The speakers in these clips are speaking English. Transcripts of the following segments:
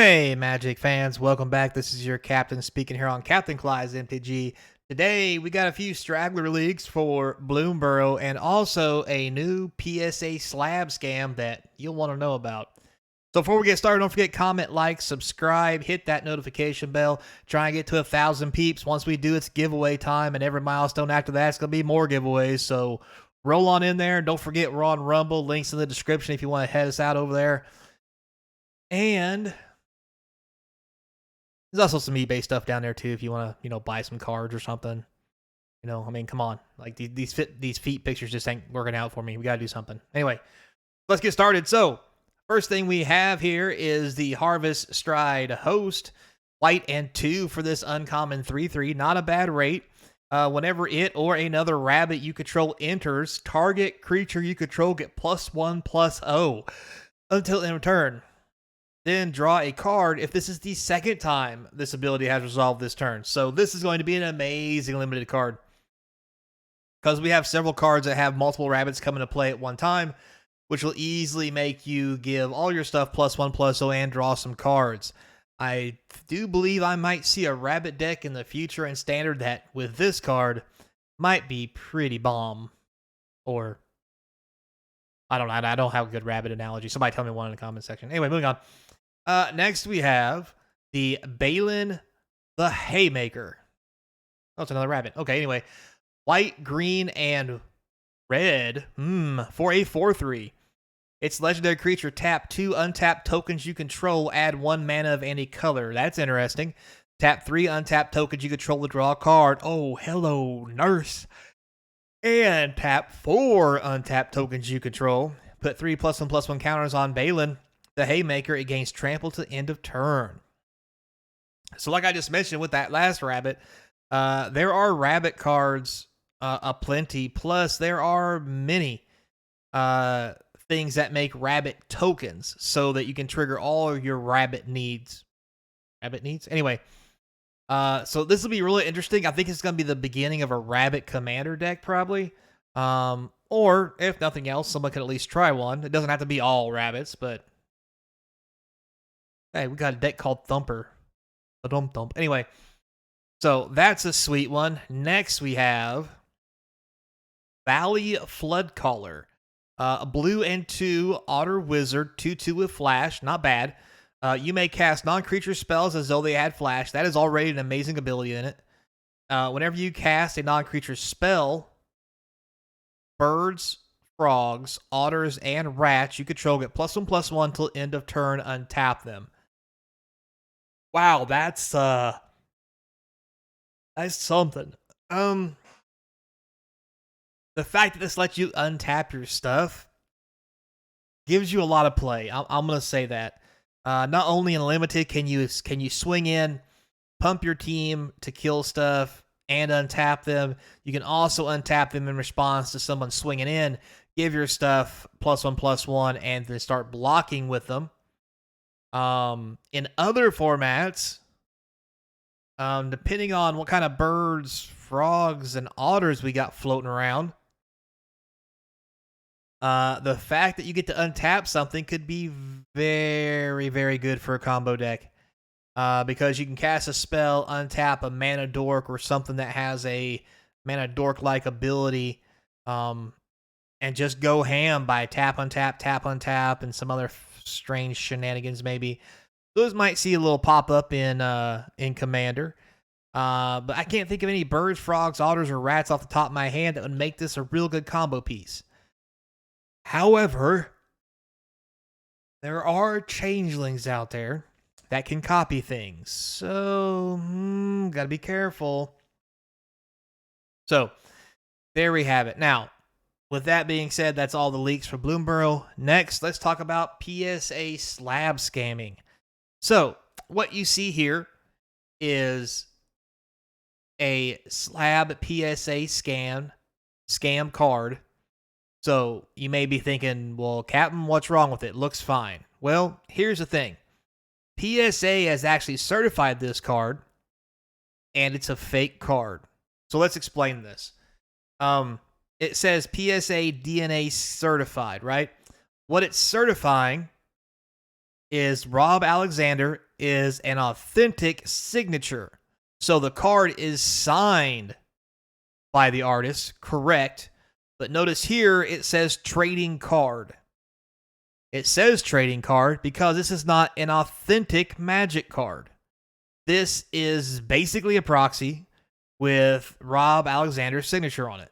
Hey, Magic fans, welcome back. This is your captain speaking here on Capnclydes MTG. Today, we got a few straggler leagues for Bloomburrow and also a new PSA slab scam that you'll want to know about. So before we get started, don't forget, comment, like, subscribe, hit that notification bell. Try and get to 1,000 peeps. Once we do, it's giveaway time, and every milestone after that, it's going to be more giveaways. So roll on in there. Don't forget, we're on Rumble. Links in the description if you want to head us out over there. And there's also some eBay stuff down there too if you want to, buy some cards or something. I mean, come on. Like these feet pictures just ain't working out for me. We got to do something. Anyway, let's get started. So, first thing we have here is the Harvest Stride Host. White and 2 for this uncommon 3/3. Not a bad rate. Whenever it or another rabbit you control enters, target creature you control get +1/+0 until in return. Then draw a card if this is the second time this ability has resolved this turn. So this is going to be an amazing limited card, because we have several cards that have multiple rabbits come into play at one time, which will easily make you give all your stuff +1/+0 and draw some cards. I do believe I might see a rabbit deck in the future in standard that, with this card, might be pretty bomb. Or, I don't know. I don't have a good rabbit analogy. Somebody tell me one in the comment section. Anyway, moving on. Next we have the Balin the Haymaker. Oh, it's another rabbit. Okay, anyway. White, green, and red. For a 4/3. It's legendary creature. Tap 2 untapped tokens you control. Add 1 mana of any color. That's interesting. Tap 3 untapped tokens you control to draw a card. Oh, hello, nurse. And tap 4 untapped tokens you control. Put 3 +1/+1 counters on Balin the Haymaker. It gains trample to end of turn. So like I just mentioned with that last rabbit, there are rabbit cards aplenty. Plus, there are many things that make rabbit tokens so that you can trigger all your rabbit needs. Rabbit needs? Anyway, so this will be really interesting. I think it's going to be the beginning of a rabbit commander deck, probably. Or, if nothing else, someone could at least try one. It doesn't have to be all rabbits, but hey, we got a deck called Thumper. A dum thump. Anyway, so that's a sweet one. Next, we have Valley Floodcaller. A blue and 2 Otter Wizard, 2/2 with Flash. Not bad. You may cast non-creature spells as though they had Flash. That is already an amazing ability in it. Whenever you cast a non-creature spell, birds, frogs, otters, and rats you control get +1/+1 till end of turn. Untap them. Wow, that's something. The fact that this lets you untap your stuff gives you a lot of play. I'm gonna say that. Not only in limited can you swing in, pump your team to kill stuff and untap them. You can also untap them in response to someone swinging in, give your stuff +1/+1, and then start blocking with them. In other formats, depending on what kind of birds, frogs, and otters we got floating around, the fact that you get to untap something could be very, very good for a combo deck. Because you can cast a spell, untap a mana dork or something that has a mana dork-like ability, and just go ham by tap, untap, and some other strange shenanigans maybe. Those might see a little pop up in Commander. But I can't think of any birds, frogs, otters, or rats off the top of my hand that would make this a real good combo piece. However, there are changelings out there that can copy things. So, gotta be careful. So, there we have it. Now, with that being said, that's all the leaks for Bloomburrow. Next, let's talk about PSA slab scamming. So, what you see here is a slab PSA scam card. So, you may be thinking, well, Captain, what's wrong with it? Looks fine. Well, here's the thing. PSA has actually certified this card, and it's a fake card. So let's explain this. It says PSA DNA certified, right? What it's certifying is Rob Alexander is an authentic signature. So the card is signed by the artist, correct. But notice here it says trading card. It says trading card because this is not an authentic Magic card. This is basically a proxy with Rob Alexander's signature on it.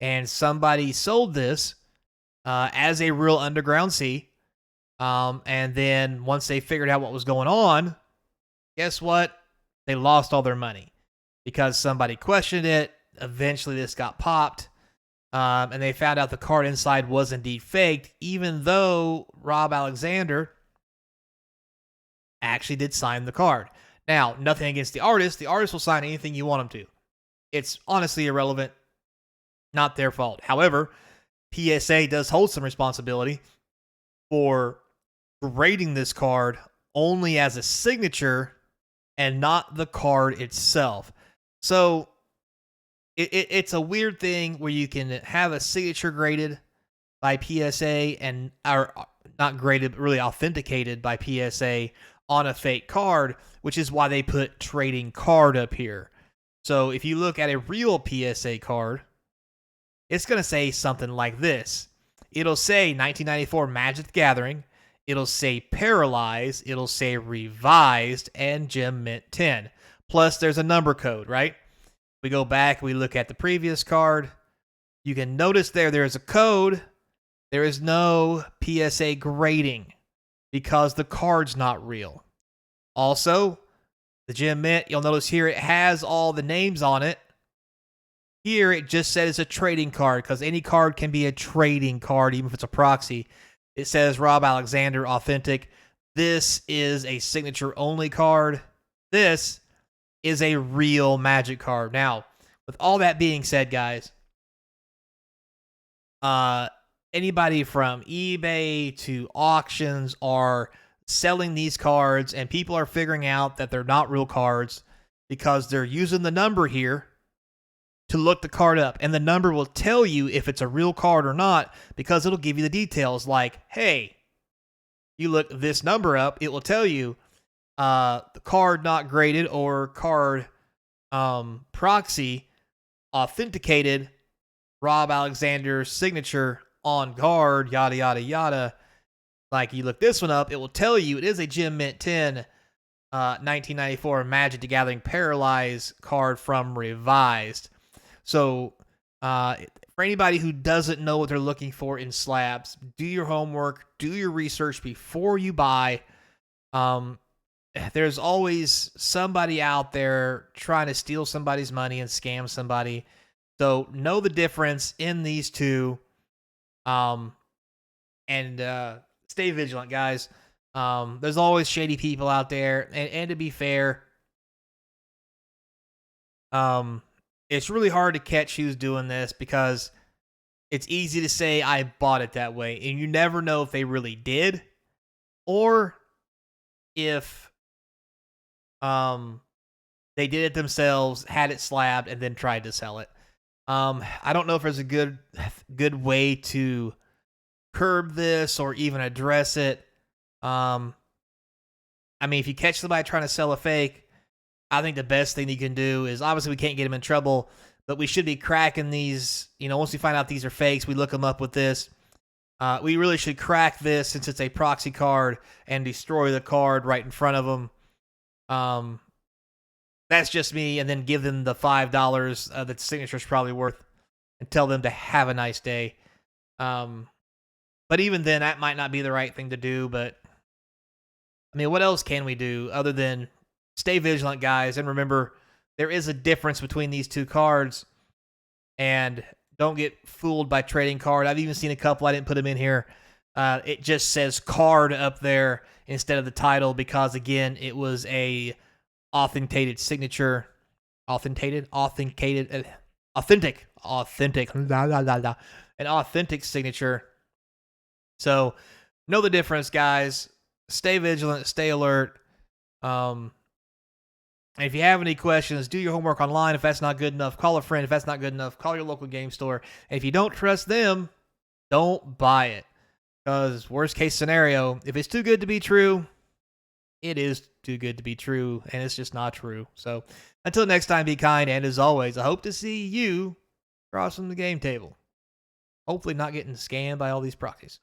And somebody sold this as a real Underground C. And then once they figured out what was going on, guess what? They lost all their money because somebody questioned it. Eventually, this got popped. And they found out the card inside was indeed faked, even though Rob Alexander actually did sign the card. Now, nothing against the artist. The artist will sign anything you want him to. It's honestly irrelevant. Not their fault. However, PSA does hold some responsibility for grading this card only as a signature and not the card itself. So it's a weird thing where you can have a signature graded by PSA and or not graded, but really authenticated by PSA on a fake card, which is why they put trading card up here. So if you look at a real PSA card, it's going to say something like this. It'll say 1994 Magic the Gathering. It'll say Paralyzed. It'll say Revised and Gem Mint 10. Plus, there's a number code, right? We go back, we look at the previous card. You can notice there is a code. There is no PSA grading because the card's not real. Also, the Gem Mint, you'll notice here it has all the names on it. Here, it just says it's a trading card because any card can be a trading card, even if it's a proxy. It says Rob Alexander, authentic. This is a signature-only card. This is a real Magic card. Now, with all that being said, guys, anybody from eBay to auctions are selling these cards, and people are figuring out that they're not real cards because they're using the number here to look the card up, and the number will tell you if it's a real card or not because it'll give you the details like, hey, you look this number up, it will tell you the card not graded or card proxy authenticated, Rob Alexander's signature on card, yada, yada, yada. Like, you look this one up, it will tell you it is a Gem Mint 10 1994 Magic the Gathering Paralyzed card from Revised. So, for anybody who doesn't know what they're looking for in slabs, do your homework, do your research before you buy. There's always somebody out there trying to steal somebody's money and scam somebody. So, know the difference in these two. And stay vigilant, guys. There's always shady people out there. And to be fair, it's really hard to catch who's doing this because it's easy to say I bought it that way, and you never know if they really did or if they did it themselves, had it slabbed, and then tried to sell it. I don't know if there's a good way to curb this or even address it. I mean, if you catch somebody trying to sell a fake, I think the best thing you can do is, obviously we can't get them in trouble, but we should be cracking these. You know, once we find out these are fakes, we look them up with this. We really should crack this since it's a proxy card and destroy the card right in front of them. That's just me, and then give them the $5 that the signature is probably worth and tell them to have a nice day. But even then, that might not be the right thing to do, but I mean, what else can we do other than stay vigilant, guys, and remember, there is a difference between these two cards, and don't get fooled by trading card. I've even seen a couple, I didn't put them in here. It just says card up there instead of the title because, again, it was a authenticated signature. Authentic. An authentic signature. So, know the difference, guys. Stay vigilant, stay alert. And if you have any questions, do your homework online. If that's not good enough, call a friend. If that's not good enough, call your local game store. And if you don't trust them, don't buy it. Because worst case scenario, if it's too good to be true, it is too good to be true, and it's just not true. So until next time, be kind, and as always, I hope to see you across from the game table. Hopefully not getting scammed by all these proxies.